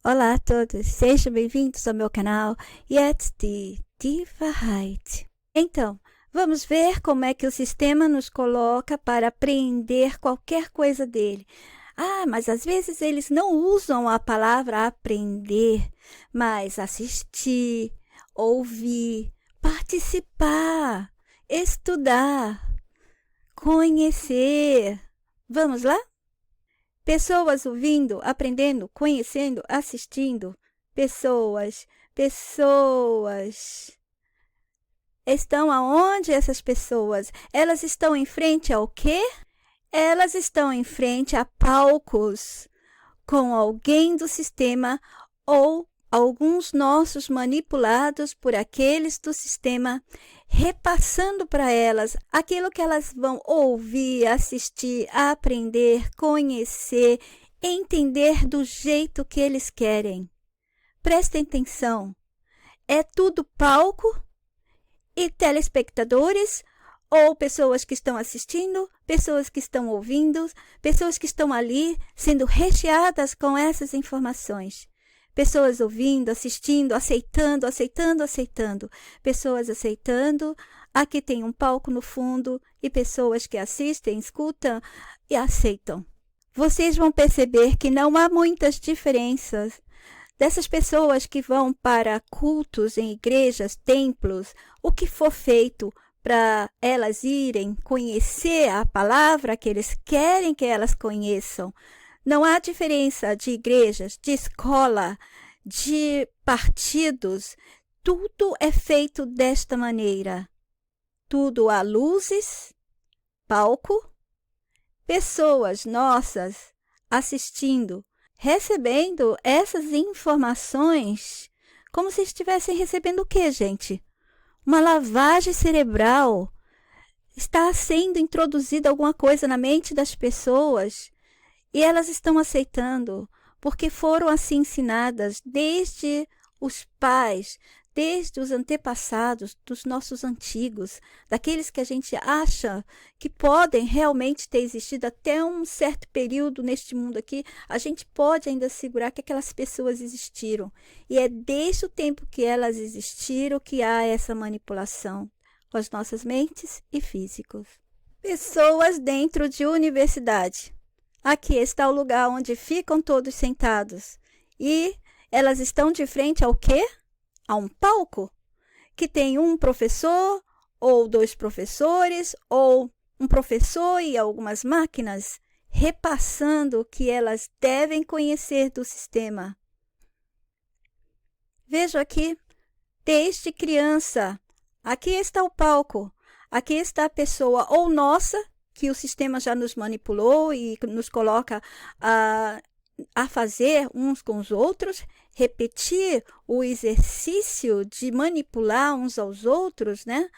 Olá a todos, sejam bem-vindos ao meu canal Jetzt die Wahrheit. Então, vamos ver como é que o sistema nos coloca para aprender qualquer coisa dele. Mas às vezes eles não usam a palavra aprender, mas assistir, ouvir, participar, estudar, conhecer. Vamos lá? Pessoas ouvindo, aprendendo, conhecendo, assistindo. Pessoas. Estão aonde essas pessoas? Elas estão em frente ao quê? Elas estão em frente a palcos com alguém do sistema ou alguns nossos manipulados por aqueles do sistema, repassando para elas aquilo que elas vão ouvir, assistir, aprender, conhecer, entender do jeito que eles querem. Prestem atenção, é tudo palco e telespectadores ou pessoas que estão assistindo, pessoas que estão ouvindo, pessoas que estão ali sendo recheadas com essas informações. Pessoas ouvindo, assistindo, aceitando. Pessoas aceitando. Aqui tem um palco no fundo e pessoas que assistem, escutam e aceitam. Vocês vão perceber que não há muitas diferenças dessas pessoas que vão para cultos em igrejas, templos, o que for feito para elas irem conhecer a palavra que eles querem que elas conheçam. Não há diferença de igrejas, de escola, de partidos. Tudo é feito desta maneira. Tudo há luzes, palco, pessoas nossas assistindo, recebendo essas informações como se estivessem recebendo o quê, gente? Uma lavagem cerebral. Está sendo introduzida alguma coisa na mente das pessoas e elas estão aceitando, porque foram assim ensinadas desde os pais, desde os antepassados, dos nossos antigos, daqueles que a gente acha que podem realmente ter existido até um certo período neste mundo aqui, a gente pode ainda assegurar que aquelas pessoas existiram. E é desde o tempo que elas existiram que há essa manipulação com as nossas mentes e físicos. Pessoas dentro de universidade. Aqui está o lugar onde ficam todos sentados. E elas estão de frente ao quê? A um palco que tem um professor ou dois professores ou um professor e algumas máquinas repassando o que elas devem conhecer do sistema. Vejo aqui, desde criança, aqui está o palco, aqui está a pessoa ou nossa, que o sistema já nos manipulou e nos coloca a fazer uns com os outros, repetir o exercício de manipular uns aos outros, né?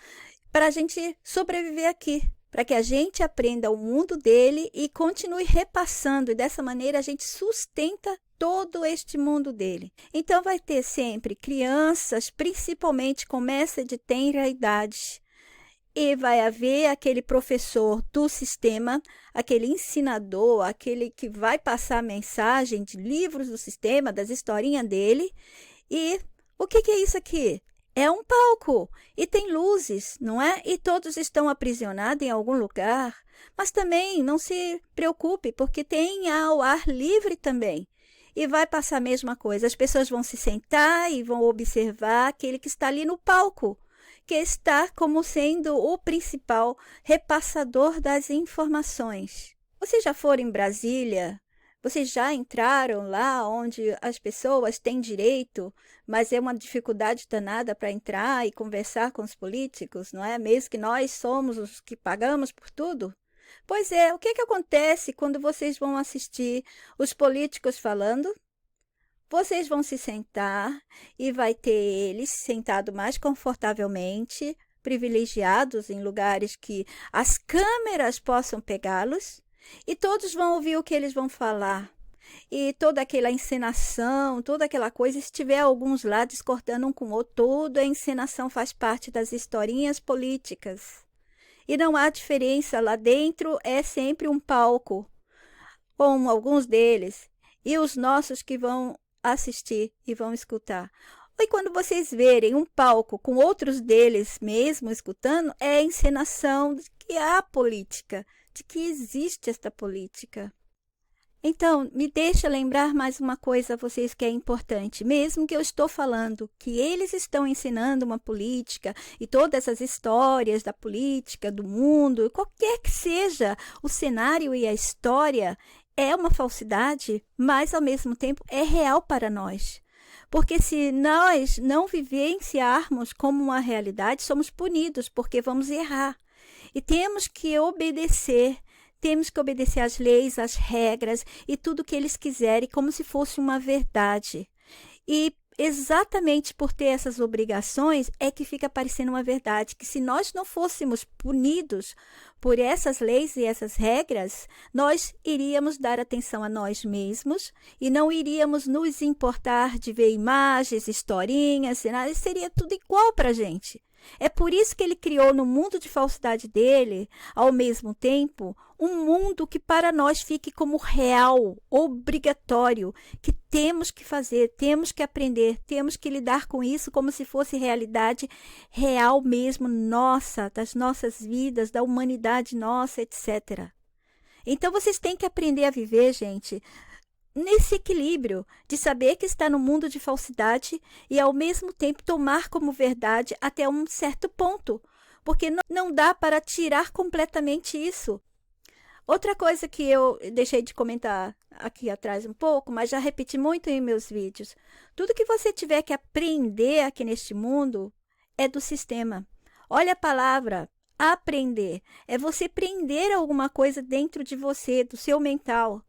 Para a gente sobreviver aqui, para que a gente aprenda o mundo dele e continue repassando, e dessa maneira a gente sustenta todo este mundo dele. Então vai ter sempre crianças, principalmente com essa de tenra idade, e vai haver aquele professor do sistema, aquele ensinador, aquele que vai passar a mensagem de livros do sistema, das historinhas dele. E o que é isso aqui? É um palco e tem luzes, não é? E todos estão aprisionados em algum lugar. Mas também não se preocupe, porque tem ao ar livre também. E vai passar a mesma coisa. As pessoas vão se sentar e vão observar aquele que está ali no palco, que está como sendo o principal repassador das informações. Vocês já foram em Brasília? Vocês já entraram lá onde as pessoas têm direito, mas é uma dificuldade danada para entrar e conversar com os políticos, não é? Mesmo que nós somos os que pagamos por tudo? Pois é, o que acontece quando vocês vão assistir os políticos falando? Vocês vão se sentar e vai ter eles sentados mais confortavelmente, privilegiados em lugares que as câmeras possam pegá-los, e todos vão ouvir o que eles vão falar. E toda aquela encenação, toda aquela coisa, se tiver alguns lá discordando um com o outro, toda a encenação faz parte das historinhas políticas. E não há diferença, lá dentro é sempre um palco, com alguns deles. E os nossos que vão assistir e vão escutar. E quando vocês verem um palco com outros deles mesmo escutando, é a encenação de que há política, de que existe esta política. Então, me deixa lembrar mais uma coisa a vocês que é importante. Mesmo que eu estou falando que eles estão ensinando uma política e todas as histórias da política, do mundo, qualquer que seja o cenário e a história, é uma falsidade, mas ao mesmo tempo é real para nós. Porque se nós não vivenciarmos como uma realidade, somos punidos, porque vamos errar. E temos que obedecer às leis, às regras e tudo que eles quiserem, como se fosse uma verdade. E exatamente por ter essas obrigações é que fica parecendo uma verdade, que se nós não fôssemos punidos por essas leis e essas regras, nós iríamos dar atenção a nós mesmos e não iríamos nos importar de ver imagens, historinhas, cenários, seria tudo igual para a gente. É por isso que ele criou no mundo de falsidade dele, ao mesmo tempo, um mundo que para nós fique como real, obrigatório, que temos que fazer, temos que aprender, temos que lidar com isso como se fosse realidade real mesmo, nossa, das nossas vidas, da humanidade nossa, etc. Então, vocês têm que aprender a viver, gente, nesse equilíbrio de saber que está no mundo de falsidade e, ao mesmo tempo, tomar como verdade até um certo ponto, porque não dá para tirar completamente isso. Outra coisa que eu deixei de comentar aqui atrás um pouco, mas já repeti muito em meus vídeos, tudo que você tiver que aprender aqui neste mundo é do sistema. Olha a palavra aprender, é você prender alguma coisa dentro de você, do seu mental.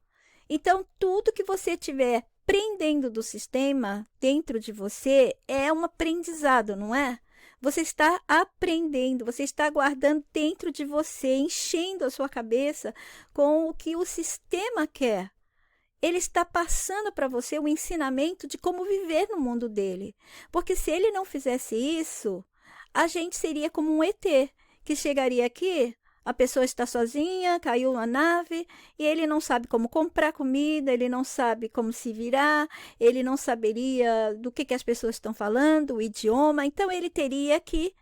Então, tudo que você estiver prendendo do sistema dentro de você é um aprendizado, não é? Você está aprendendo, você está guardando dentro de você, enchendo a sua cabeça com o que o sistema quer. Ele está passando para você o ensinamento de como viver no mundo dele. Porque se ele não fizesse isso, a gente seria como um ET, que chegaria aqui, a pessoa está sozinha, caiu na nave, e ele não sabe como comprar comida, ele não sabe como se virar, ele não saberia do que as pessoas estão falando, o idioma. Então, ele teria que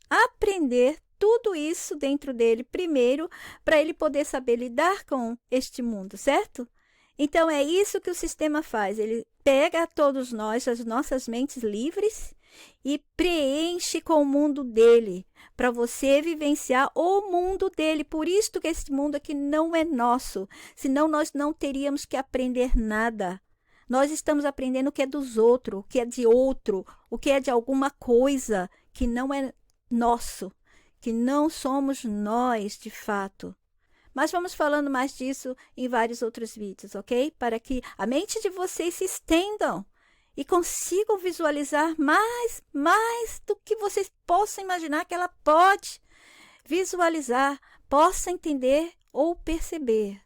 aprender tudo isso dentro dele primeiro, para ele poder saber lidar com este mundo, certo? Então, é isso que o sistema faz. Ele pega a todos nós, as nossas mentes livres, e preenche com o mundo dele, para você vivenciar o mundo dele. Por isso que esse mundo aqui não é nosso, senão nós não teríamos que aprender nada. Nós estamos aprendendo o que é dos outros, o que é de outro, o que é de alguma coisa que não é nosso, que não somos nós de fato. Mas vamos falando mais disso em vários outros vídeos, ok? Para que a mente de vocês se estendam e consigam visualizar mais do que vocês possam imaginar que ela pode visualizar, possa entender ou perceber.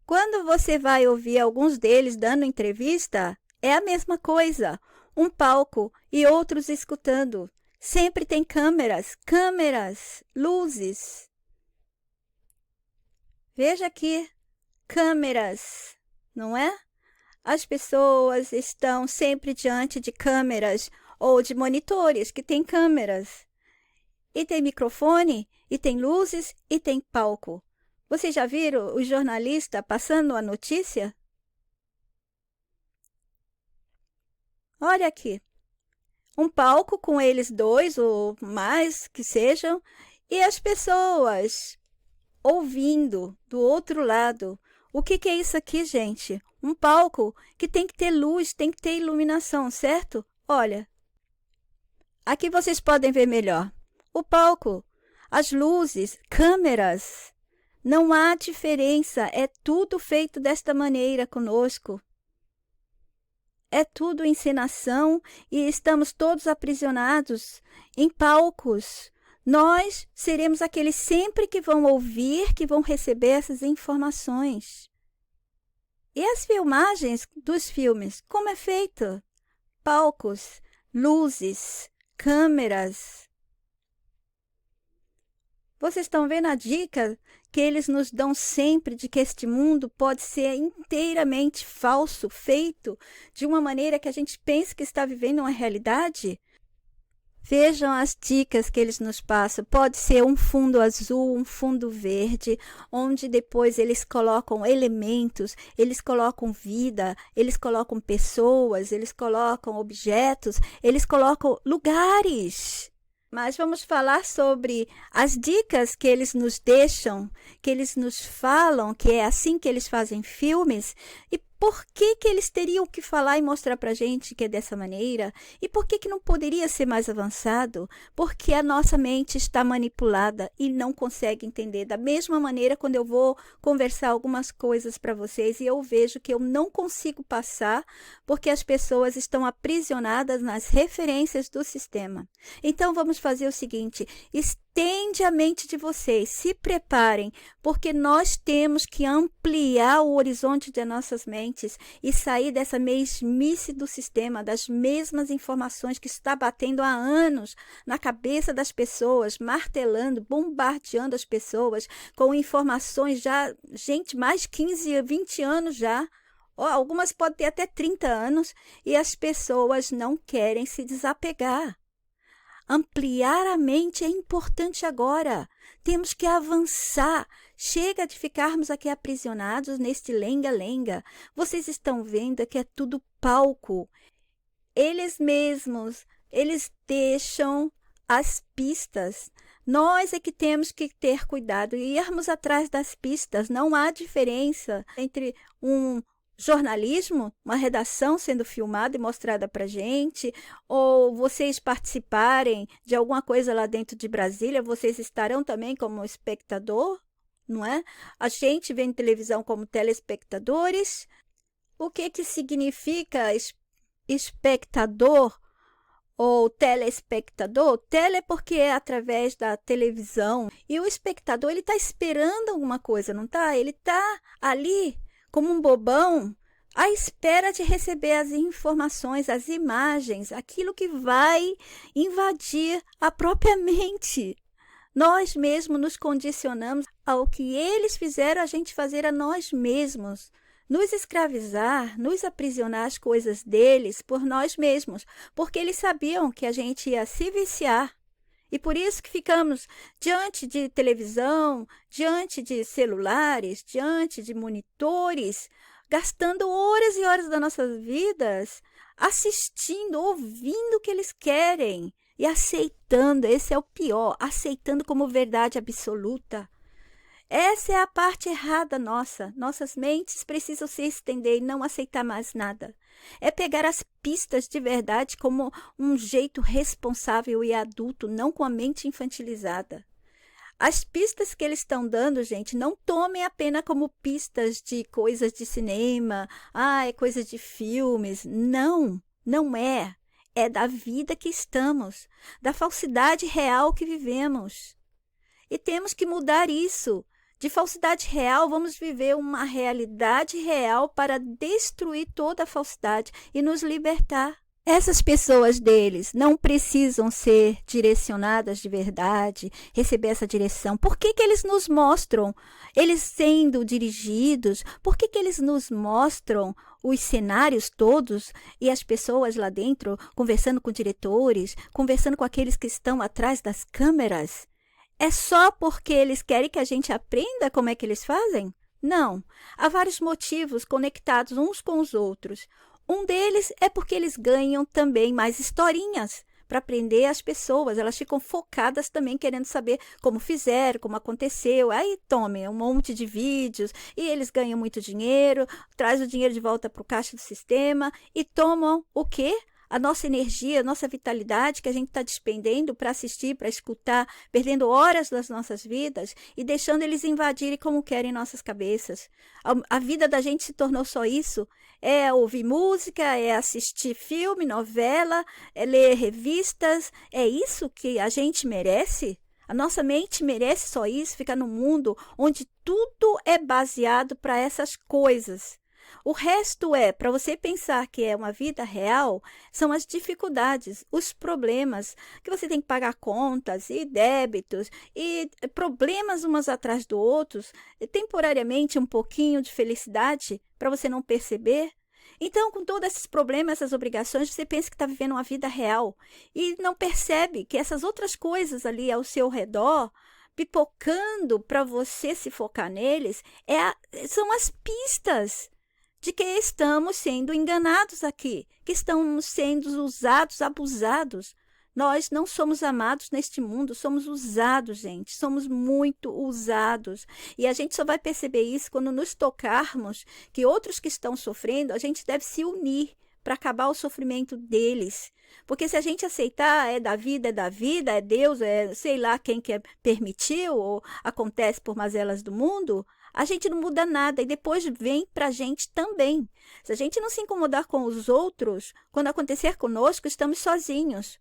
Quando você vai ouvir alguns deles dando entrevista, é a mesma coisa, um palco e outros escutando. Sempre tem câmeras, luzes. Veja aqui, câmeras, não é? As pessoas estão sempre diante de câmeras ou de monitores que têm câmeras. E tem microfone, e tem luzes, e tem palco. Vocês já viram o jornalista passando a notícia? Olha aqui. Um palco com eles dois ou mais que sejam, e as pessoas ouvindo do outro lado. O que é isso aqui, gente? Um palco que tem que ter luz, tem que ter iluminação, certo? Olha, aqui vocês podem ver melhor. O palco, as luzes, câmeras. Não há diferença, é tudo feito desta maneira conosco. É tudo encenação e estamos todos aprisionados em palcos. Nós seremos aqueles sempre que vão ouvir, que vão receber essas informações. E as filmagens dos filmes, como é feito? Palcos, luzes, câmeras. Vocês estão vendo a dica que eles nos dão sempre de que este mundo pode ser inteiramente falso, feito de uma maneira que a gente pensa que está vivendo uma realidade? Vejam as dicas que eles nos passam. Pode ser um fundo azul, um fundo verde, onde depois eles colocam elementos, eles colocam vida, eles colocam pessoas, eles colocam objetos, eles colocam lugares. Mas vamos falar sobre as dicas que eles nos deixam, que eles nos falam, que é assim que eles fazem filmes, e por que eles teriam que falar e mostrar para a gente que é dessa maneira? E por que não poderia ser mais avançado? Porque a nossa mente está manipulada e não consegue entender. Da mesma maneira, quando eu vou conversar algumas coisas para vocês e eu vejo que eu não consigo passar porque as pessoas estão aprisionadas nas referências do sistema. Então, vamos fazer o seguinte: estende a mente de vocês, se preparem, porque nós temos que ampliar o horizonte de nossas mentes e sair dessa mesmice do sistema, das mesmas informações que está batendo há anos na cabeça das pessoas, martelando, bombardeando as pessoas com informações já, gente, mais de 15, 20 anos já. Algumas podem ter até 30 anos e as pessoas não querem se desapegar. Ampliar a mente é importante agora. Temos que avançar. Chega de ficarmos aqui aprisionados neste lenga-lenga. Vocês estão vendo que é tudo palco. Eles mesmos, eles deixam as pistas. Nós é que temos que ter cuidado e irmos atrás das pistas. Não há diferença entre um jornalismo, uma redação sendo filmada e mostrada para gente, ou vocês participarem de alguma coisa lá dentro de Brasília, vocês estarão também como espectador, não é? A gente vê em televisão como telespectadores. O que significa espectador ou telespectador? Tele porque é através da televisão, e o espectador ele está esperando alguma coisa, não está? Ele está ali como um bobão, à espera de receber as informações, as imagens, aquilo que vai invadir a própria mente. Nós mesmos nos condicionamos ao que eles fizeram a gente fazer a nós mesmos, nos escravizar, nos aprisionar às coisas deles por nós mesmos, porque eles sabiam que a gente ia se viciar. E por isso que ficamos diante de televisão, diante de celulares, diante de monitores, gastando horas e horas das nossas vidas assistindo, ouvindo o que eles querem e aceitando. Esse é o pior, aceitando como verdade absoluta. Essa é a parte errada nossa. Nossas mentes precisam se estender e não aceitar mais nada. É pegar as pistas de verdade como um jeito responsável e adulto, não com a mente infantilizada. As pistas que eles estão dando, gente, não tomem apenas como pistas de coisas de cinema, é coisa de filmes. Não, não é. É da vida que estamos, da falsidade real que vivemos. E temos que mudar isso. De falsidade real, vamos viver uma realidade real para destruir toda a falsidade e nos libertar. Essas pessoas deles não precisam ser direcionadas de verdade, receber essa direção. Por que eles nos mostram, eles sendo dirigidos, por que eles nos mostram os cenários todos e as pessoas lá dentro conversando com diretores, conversando com aqueles que estão atrás das câmeras? É só porque eles querem que a gente aprenda como é que eles fazem? Não. Há vários motivos conectados uns com os outros. Um deles é porque eles ganham também mais historinhas para aprender as pessoas. Elas ficam focadas também querendo saber como fizeram, como aconteceu. Aí tomem um monte de vídeos e eles ganham muito dinheiro, traz o dinheiro de volta para o caixa do sistema e tomam o quê? A nossa energia, a nossa vitalidade que a gente está despendendo para assistir, para escutar, perdendo horas das nossas vidas e deixando eles invadirem como querem nossas cabeças. A vida da gente se tornou só isso. É ouvir música, é assistir filme, novela, é ler revistas. É isso que a gente merece? A nossa mente merece só isso? Ficar num mundo onde tudo é baseado para essas coisas. O resto para você pensar que é uma vida real, são as dificuldades, os problemas, que você tem que pagar contas e débitos, e problemas umas atrás do outros, e temporariamente um pouquinho de felicidade, para você não perceber. Então, com todos esses problemas, essas obrigações, você pensa que está vivendo uma vida real e não percebe que essas outras coisas ali ao seu redor, pipocando para você se focar neles, são as pistas de que estamos sendo enganados aqui, que estamos sendo usados, abusados. Nós não somos amados neste mundo, somos usados, gente. Somos muito usados. E a gente só vai perceber isso quando nos tocarmos que outros que estão sofrendo, a gente deve se unir para acabar o sofrimento deles. Porque se a gente aceitar, é da vida, é Deus, é sei lá quem que permitiu, ou acontece por mazelas do mundo, a gente não muda nada e depois vem para a gente também. Se a gente não se incomodar com os outros, quando acontecer conosco, estamos sozinhos.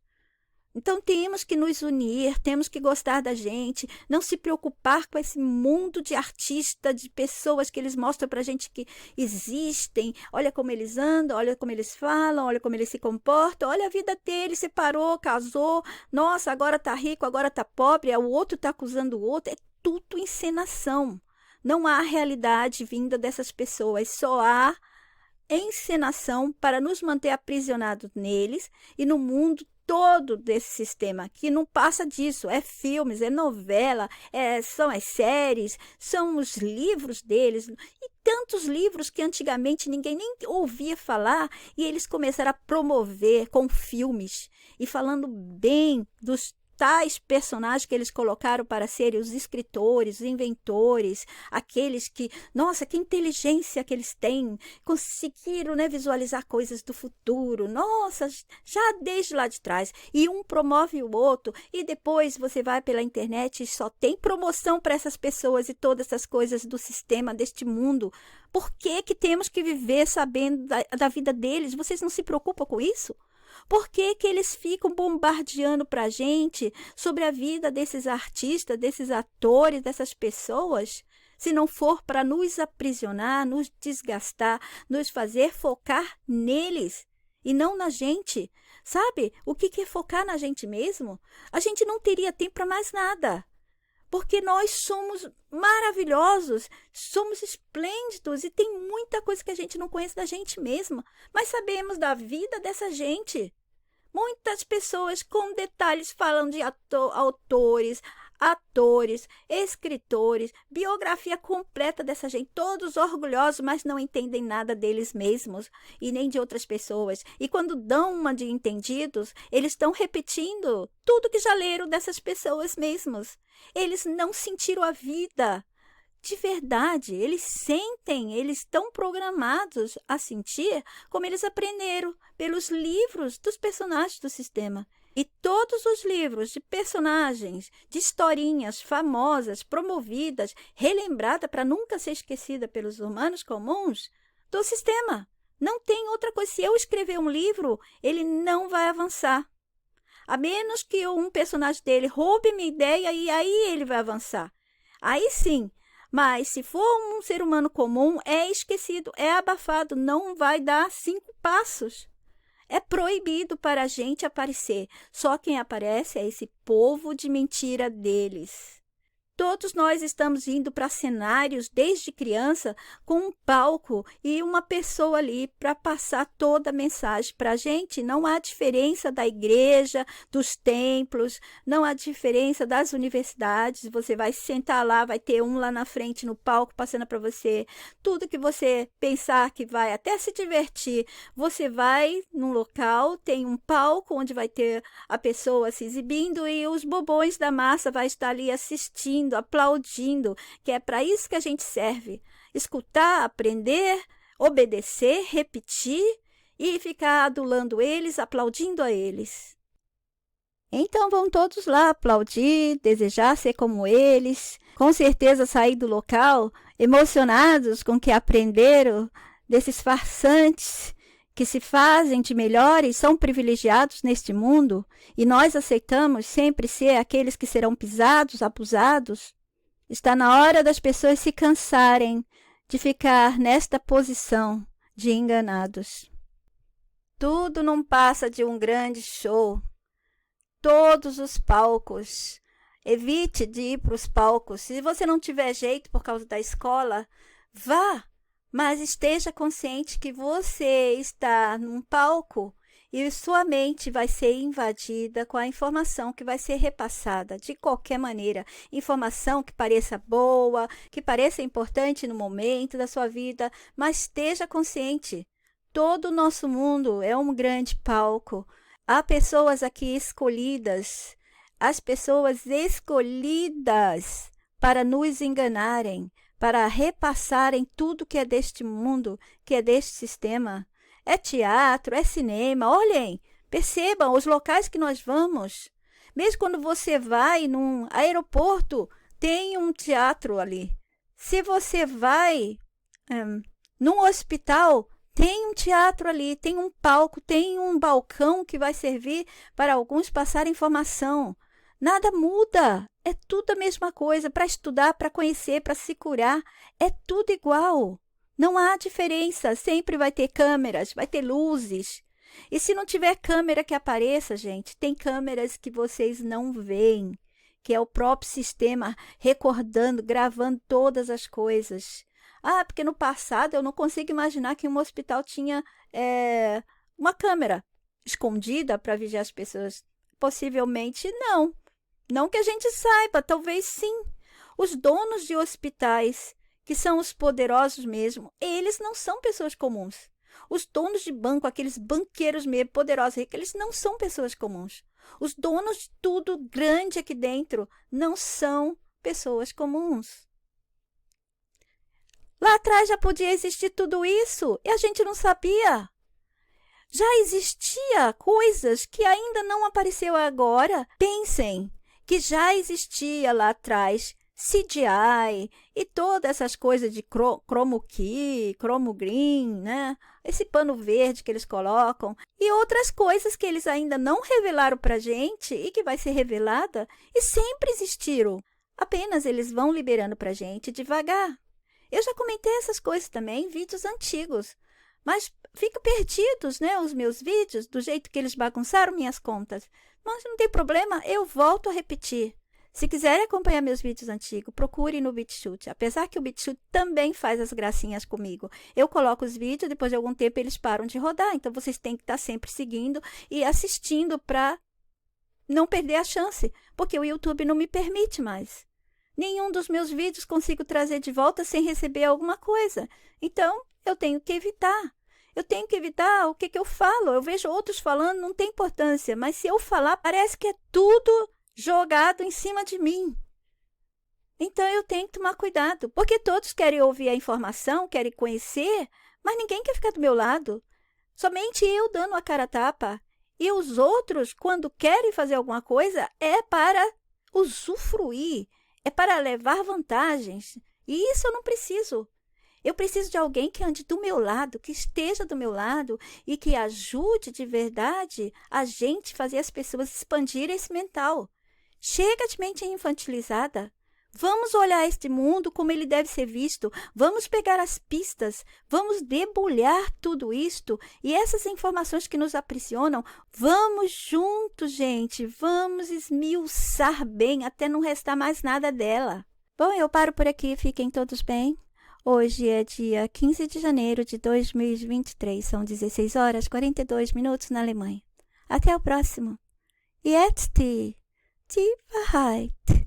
Então, temos que nos unir, temos que gostar da gente, não se preocupar com esse mundo de artistas, de pessoas que eles mostram para a gente que existem. Olha como eles andam, olha como eles falam, olha como eles se comportam, olha a vida dele, separou, casou, nossa, agora está rico, agora está pobre, o outro está acusando o outro. É tudo encenação. Não há realidade vinda dessas pessoas, só há encenação para nos manter aprisionados neles e no mundo todo desse sistema, que não passa disso, é filmes, é novela, são as séries, são os livros deles, e tantos livros que antigamente ninguém nem ouvia falar, e eles começaram a promover com filmes, e falando bem dos tais personagens que eles colocaram para serem os escritores, os inventores, aqueles que, nossa, que inteligência que eles têm, conseguiram, né, visualizar coisas do futuro, nossa, já desde lá de trás, e um promove o outro, e depois você vai pela internet e só tem promoção para essas pessoas e todas essas coisas do sistema, deste mundo. Por que que temos que viver sabendo da vida deles? Vocês não se preocupam com isso? Por que que eles ficam bombardeando para a gente sobre a vida desses artistas, desses atores, dessas pessoas? Se não for para nos aprisionar, nos desgastar, nos fazer focar neles e não na gente. Sabe o que é focar na gente mesmo? A gente não teria tempo para mais nada. Porque nós somos maravilhosos, somos esplêndidos e tem muita coisa que a gente não conhece da gente mesma, mas sabemos da vida dessa gente. Muitas pessoas com detalhes falam de autores, atores, escritores, biografia completa dessa gente, todos orgulhosos, mas não entendem nada deles mesmos e nem de outras pessoas. E quando dão uma de entendidos, eles estão repetindo tudo que já leram dessas pessoas mesmos. Eles não sentiram a vida de verdade, eles sentem, eles estão programados a sentir como eles aprenderam pelos livros dos personagens do sistema. E todos os livros de personagens, de historinhas famosas, promovidas, relembradas para nunca ser esquecida pelos humanos comuns do sistema. Não tem outra coisa. Se eu escrever um livro, ele não vai avançar. A menos que um personagem dele roube minha ideia e aí ele vai avançar. Aí sim. Mas se for um ser humano comum, é esquecido, é abafado, não vai dar 5 passos. É proibido para a gente aparecer. Só quem aparece é esse povo de mentira deles. Todos nós estamos indo para cenários desde criança com um palco e uma pessoa ali para passar toda a mensagem para a gente. Não há diferença da igreja, dos templos, não há diferença das universidades. Você vai sentar lá, vai ter um lá na frente no palco passando para você. Tudo que você pensar que vai até se divertir, você vai num local, tem um palco onde vai ter a pessoa se exibindo e os bobões da massa vai estar ali assistindo, aplaudindo, que é para isso que a gente serve. Escutar, aprender, obedecer, repetir e ficar adulando eles, aplaudindo a eles. Então vão todos lá aplaudir, desejar ser como eles, com certeza sair do local emocionados com o que aprenderam desses farsantes que se fazem de melhores, são privilegiados neste mundo, e nós aceitamos sempre ser aqueles que serão pisados, abusados. Está na hora das pessoas se cansarem de ficar nesta posição de enganados. Tudo não passa de um grande show. Todos os palcos. Evite de ir para os palcos. Se você não tiver jeito por causa da escola, vá, mas esteja consciente que você está num palco e sua mente vai ser invadida com a informação que vai ser repassada de qualquer maneira. Informação que pareça boa, que pareça importante no momento da sua vida, mas esteja consciente. Todo o nosso mundo é um grande palco. Há pessoas aqui escolhidas, as pessoas escolhidas para nos enganarem, para repassarem tudo que é deste mundo, que é deste sistema. É teatro, é cinema. Olhem, percebam os locais que nós vamos. Mesmo quando você vai num aeroporto, tem um teatro ali. Se você vai num hospital, tem um teatro ali, tem um palco, tem um balcão que vai servir para alguns passarem informação. Nada muda, é tudo a mesma coisa, para estudar, para conhecer, para se curar, é tudo igual. Não há diferença, sempre vai ter câmeras, vai ter luzes. E se não tiver câmera que apareça, gente, tem câmeras que vocês não veem, que é o próprio sistema recordando, gravando todas as coisas. Ah, porque no passado eu não consigo imaginar que um hospital tinha uma câmera escondida para vigiar as pessoas. Possivelmente não. Não que a gente saiba, talvez sim. Os donos de hospitais, que são os poderosos mesmo, eles não são pessoas comuns. Os donos de banco, aqueles banqueiros mesmo, poderosos, ricos, eles não são pessoas comuns. Os donos de tudo grande aqui dentro não são pessoas comuns. Lá atrás já podia existir tudo isso e a gente não sabia. Já existia coisas que ainda não apareceu agora. Pensem que já existia lá atrás CGI e todas essas coisas de chroma key, chroma green, né? Esse pano verde que eles colocam e outras coisas que eles ainda não revelaram para a gente e que vai ser revelada e sempre existiram. Apenas eles vão liberando para a gente devagar. Eu já comentei essas coisas também em vídeos antigos, mas ficam perdidos, né, os meus vídeos, do jeito que eles bagunçaram minhas contas. Mas não tem problema, eu volto a repetir. Se quiserem acompanhar meus vídeos antigos, procure no BitChute. Apesar que o BitChute também faz as gracinhas comigo. Eu coloco os vídeos, depois de algum tempo eles param de rodar. Então, vocês têm que estar sempre seguindo e assistindo para não perder a chance, porque o YouTube não me permite mais. Nenhum dos meus vídeos consigo trazer de volta sem receber alguma coisa. Então, eu tenho que evitar. Eu tenho que evitar o que eu falo. Eu vejo outros falando, não tem importância. Mas se eu falar, parece que é tudo jogado em cima de mim. Então, eu tenho que tomar cuidado. Porque todos querem ouvir a informação, querem conhecer, mas ninguém quer ficar do meu lado. Somente eu dando a cara a tapa. E os outros, quando querem fazer alguma coisa, é para usufruir. É para levar vantagens. E isso eu não preciso. Eu preciso de alguém que ande do meu lado, que esteja do meu lado e que ajude de verdade a gente fazer as pessoas expandirem esse mental. Chega de mente infantilizada. Vamos olhar este mundo como ele deve ser visto. Vamos pegar as pistas. Vamos debulhar tudo isto e essas informações que nos aprisionam. Vamos juntos, gente. Vamos esmiuçar bem até não restar mais nada dela. Bom, eu paro por aqui. Fiquem todos bem. Hoje é dia 15 de janeiro de 2023. São 16 horas 42 minutos na Alemanha. Até o próximo. Jetzt die Wahrheit.